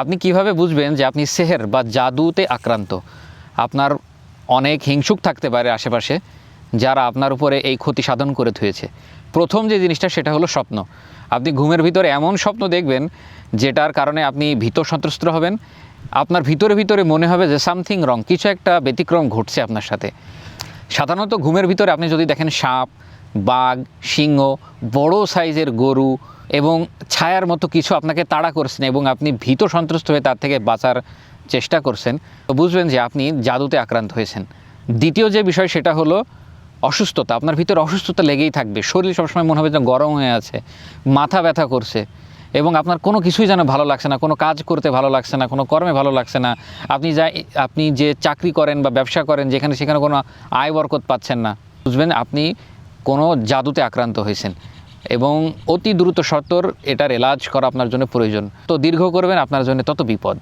আপনি কিভাবে বুঝবেন যে আপনি সেহের বা জাদুতে আক্রান্ত? আপনার অনেক হিংসুক থাকতে পারে আশেপাশে, যারা আপনার উপরে এই ক্ষতি সাধন করে থুয়েছে। প্রথম যে জিনিসটা সেটা হলো স্বপ্ন। আপনি ঘুমের ভিতরে এমন স্বপ্ন দেখবেন যেটার কারণে আপনি ভীত সন্ত্রস্ত হবেন। আপনার ভিতরে ভিতরে মনে হবে যে সামথিং রং, কিছু একটা ব্যতিক্রম ঘটছে আপনার সাথে। সাধারণত ঘুমের ভিতরে আপনি যদি দেখেন সাপ, বাঘ, সিংহ, বড় সাইজের গরু এবং ছায়ার মতো কিছু আপনাকে তাড়া করছেন এবং আপনি ভীত সন্ত্রস্ত হয়ে তার থেকে বাঁচার চেষ্টা করছেন, তো বুঝবেন যে আপনি জাদুতে আক্রান্ত হয়েছেন। দ্বিতীয় যে বিষয় সেটা হলো অসুস্থতা। আপনার ভিতরে অসুস্থতা লেগেই থাকবে, শরীর সবসময় মনে হবে যেন গরম হয়ে আছে, মাথা ব্যথা করছে এবং আপনার কোনো কিছুই যেন ভালো লাগছে না, কোনো কাজ করতে ভালো লাগছে না, কোনো কর্মে ভালো লাগছে না। আপনি যে চাকরি করেন বা ব্যবসা করেন, যেখানে সেখানে কোনো আয় বরকত পাচ্ছেন না, বুঝবেন আপনি কোনো জাদুতে আক্রান্ত হয়েছেন এবং অতি দ্রুত সত্বর এটার এলাজ করা আপনার জন্য প্রয়োজন। তো দীর্ঘ করবেন আপনার জন্য তত বিপদ।